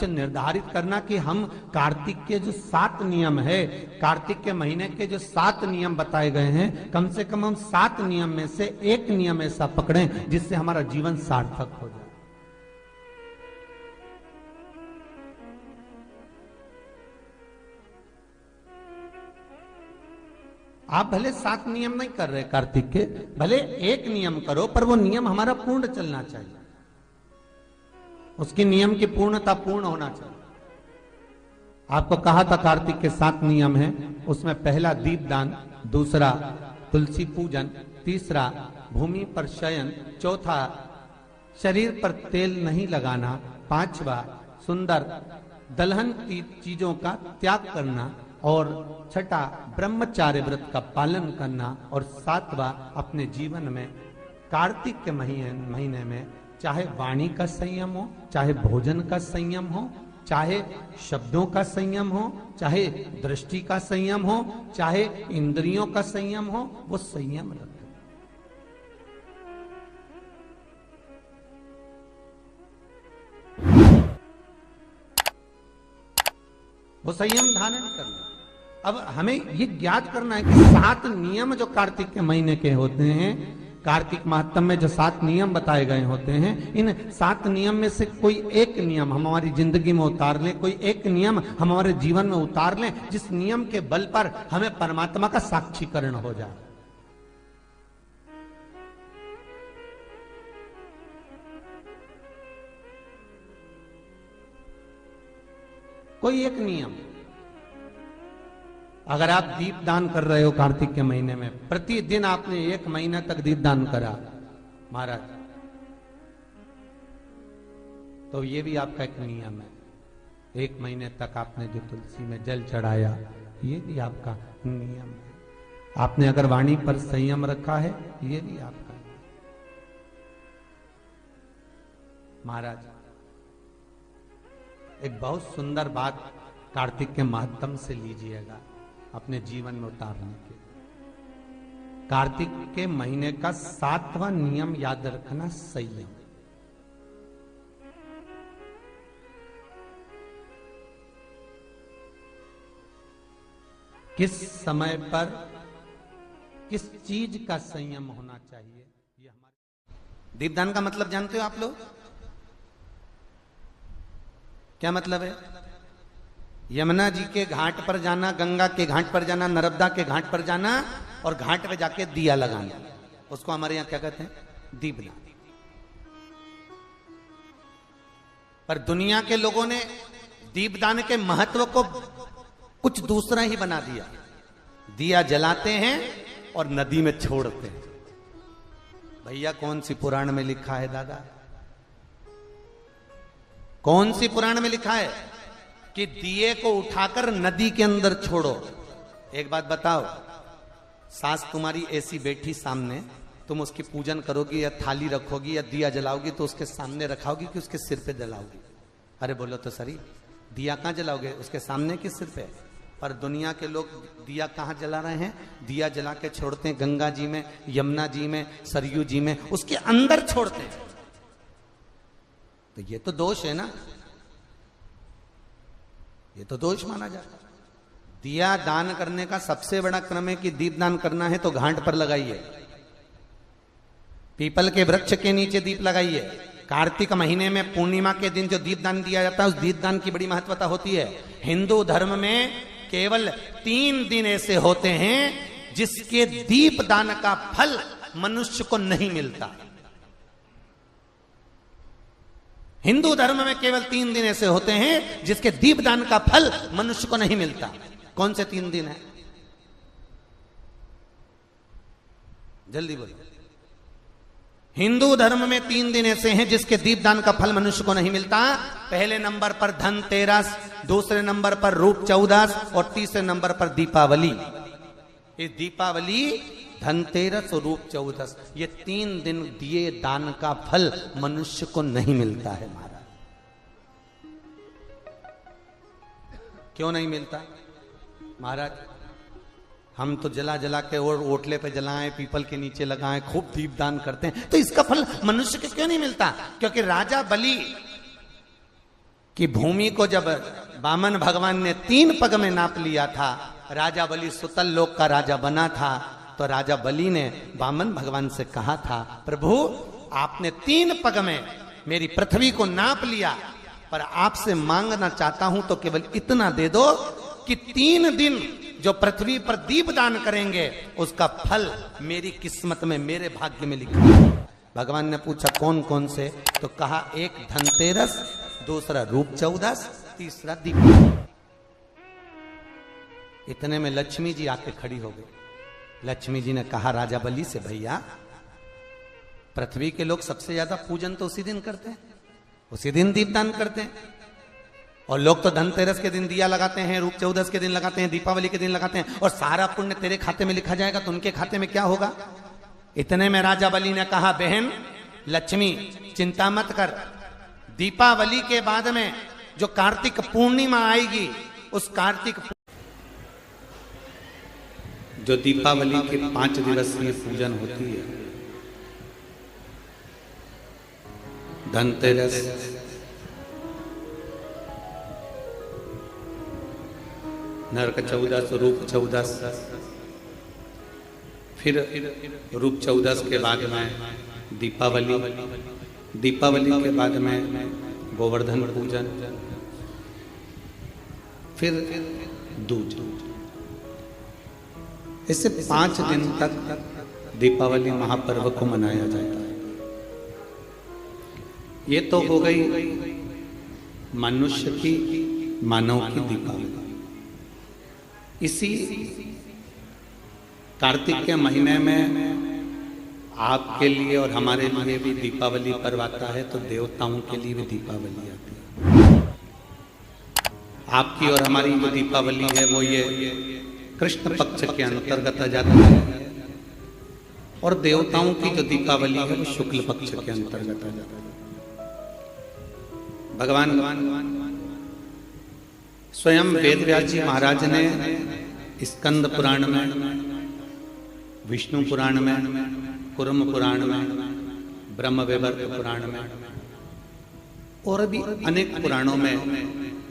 निर्धारित करना कि हम कार्तिक के जो 7 नियम है, कार्तिक के महीने के जो 7 नियम बताए गए हैं, कम से कम हम 7 नियम में से एक नियम ऐसा पकड़ें जिससे हमारा जीवन सार्थक हो जाए। आप भले 7 नियम नहीं कर रहे कार्तिक के, भले एक नियम करो, पर वो नियम हमारा पूर्ण चलना चाहिए, उसकी नियम की पूर्णता पूर्ण होना चाहिए। आपको कहा था कार्तिक के 7 नियम हैं, उसमें पहला दीपदान, दूसरा तुलसी पूजन, तीसरा भूमि पर शयन, चौथा शरीर पर तेल नहीं लगाना, पांचवा सुंदर दलहन की चीजों का त्याग करना, और छठा ब्रह्मचार्य व्रत का पालन करना, और सातवां अपने जीवन में कार्तिक के महीने में चाहे वाणी का संयम हो, चाहे भोजन का संयम हो, चाहे शब्दों का संयम हो, चाहे दृष्टि का संयम हो, चाहे इंद्रियों का संयम हो, वो संयम रखें। वो संयम धारण करना। अब हमें ये ज्ञात करना है कि 7 नियम जो कार्तिक के महीने के होते हैं, कार्तिक माहात्म्य में जो 7 नियम बताए गए होते हैं, इन 7 नियम में से कोई एक नियम हम हमारी जिंदगी में उतार लें, कोई एक नियम हम हमारे जीवन में उतार लें, जिस नियम के बल पर हमें परमात्मा का साक्षीकरण हो जाए। कोई एक नियम। अगर आप दीप दान कर रहे हो कार्तिक के महीने में, प्रतिदिन आपने 1 महीने तक दीप दान करा महाराज, तो ये भी आपका एक नियम है। 1 महीने तक आपने जो तुलसी में जल चढ़ाया, ये भी आपका नियम है। आपने अगर वाणी पर संयम रखा है, ये भी आपका महाराज। एक बहुत सुंदर बात कार्तिक के माध्यम से लीजिएगा अपने जीवन में उतारने के। कार्तिक के महीने का 7वां नियम याद रखना, संयम। किस समय पर किस चीज का संयम होना चाहिए, ये हमारे। दीपदान का मतलब जानते हो आप लोग? क्या मतलब है? यमुना जी के घाट पर जाना, गंगा के घाट पर जाना, नर्मदा के घाट पर जाना और घाट पे जाके दिया लगाना, उसको हमारे यहां क्या कहते हैं? दीपदान। पर दुनिया के लोगों ने दीपदान के महत्व को कुछ दूसरा ही बना दिया। दिया जलाते हैं और नदी में छोड़ते हैं। भैया कौन सी पुराण में लिखा है दादा? कौन सी पुराण में लिखा है कि दिए को उठाकर नदी के अंदर छोड़ो? एक बात बताओ, सास तुम्हारी ऐसी बैठी सामने, तुम उसकी पूजन करोगी या थाली रखोगी या दिया जलाओगी तो उसके सामने रखाओगी कि उसके सिर पे जलाओगी? अरे बोलो तो सही, दिया कहां जलाओगे? उसके सामने कि सिर पे? पर दुनिया के लोग दिया कहां जला रहे हैं? दिया जला के छोड़ते हैं गंगा जी में, यमुना जी में, सरयू जी में, उसके अंदर छोड़ते हैं। तो ये तो दोष है ना, ये तो दोष माना जाता। दिया दान करने का सबसे बड़ा क्रम है कि दीप दान करना है तो घाट पर लगाइए, पीपल के वृक्ष के नीचे दीप लगाइए। कार्तिक महीने में पूर्णिमा के दिन जो दीप दान दिया जाता है, उस दीप दान की बड़ी महत्वता होती है। हिंदू धर्म में केवल 3 दिन ऐसे होते हैं जिसके दीप दान का फल मनुष्य को नहीं मिलता। हिंदू धर्म में केवल 3 दिन ऐसे होते हैं जिसके दीपदान का फल मनुष्य को नहीं मिलता। कौन से 3 दिन है? जल्दी बोलो। हिंदू धर्म में 3 दिन ऐसे हैं जिसके दीपदान का फल मनुष्य को नहीं मिलता। पहले नंबर पर धनतेरस, दूसरे नंबर पर रूप चौदस और तीसरे नंबर पर दीपावली। ये दीपावली, धनतेरस और रूप चौदस, ये 3 दिन दिए दान का फल मनुष्य को नहीं मिलता है महाराज। क्यों नहीं मिलता महाराज? हम तो जला जला के और ओटले पे जलाएं, पीपल के नीचे लगाएं, खूब दीप दान करते हैं, तो इसका फल मनुष्य को क्यों नहीं मिलता? क्योंकि राजा बलि कि भूमि को जब वामन भगवान ने 3 पग में नाप लिया था, राजा बलि सुतल लोक का राजा बना था, तो राजा बलि ने वामन भगवान से कहा था, प्रभु आपने 3 पग में मेरी पृथ्वी को नाप लिया, पर आपसे मांगना चाहता हूं तो केवल इतना दे दो कि 3 दिन जो पृथ्वी पर दीपदान करेंगे उसका फल मेरी किस्मत में, मेरे भाग्य में लिखा है। भगवान ने पूछा कौन कौन से, तो कहा एक धनतेरस, दूसरा रूप चौदस, तीसरा दीप। इतने में लक्ष्मी जी आके खड़ी हो गई। लक्ष्मी जी ने कहा राजा बलि से, भैया पृथ्वी के लोग सबसे ज्यादा पूजन तो उसी दिन करते हैं, उसी दिन दीपदान करते हैं, और लोग तो धनतेरस के दिन दिया लगाते हैं, रूप चौदस के दिन लगाते हैं, दीपावली के दिन लगाते हैं, और सारा पुण्य तेरे खाते में लिखा जाएगा, तो उनके खाते में क्या होगा। इतने में राजा बलि ने कहा, बहन लक्ष्मी चिंता मत कर, दीपावली के बाद में जो कार्तिक पूर्णिमा आएगी, उस कार्तिक जो दीपावली के 5 दिवसीय पूजन होती है, धनतेरस, नरक चौदस, रूप चौदस, फिर रूप चौदस के बाद में दीपावली, दीपावली के बाद में गोवर्धन पूजन, फिर दूज। इससे 5 दिन तक दीपावली महापर्व को मनाया जाता है। ये तो हो गई मनुष्य की, मानव की दीपावली। इसी कार्तिक के महीने में आपके लिए और हमारे लिए भी दीपावली पर्व आता है, तो देवताओं के लिए भी दीपावली आती है। आपकी और हमारी जो दीपावली है वो ये कृष्ण पक्ष के अंतर्गत आ जाती है, और देवताओं की जो दीपावली है वो शुक्ल पक्ष के अंतर्गत आ जाती है। भगवान स्वयं वेदव्यास जी महाराज ने स्कंद पुराण में, विष्णु पुराण में, कुर्म पुराण में, ब्रह्म वैवर्त पुराण में और भी अनेक पुराणों में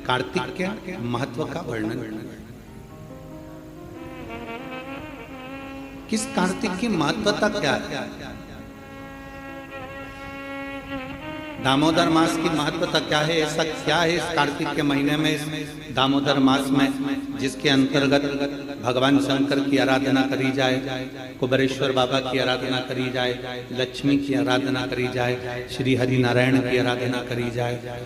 कार्तिक के महत्व का वर्णन किया। किस कार्तिक की महत्वता क्या है? दामोदर मास की महत्वता क्या है? ऐसा क्या है इस कार्तिक के महीने में, इस दामोदर मास में, जिसके अंतर्गत भगवान शंकर की आराधना करी जाए, कुबेरेश्वर बाबा की आराधना करी जाए, लक्ष्मी की आराधना करी जाए, श्री हरि नारायण की आराधना करी जाए।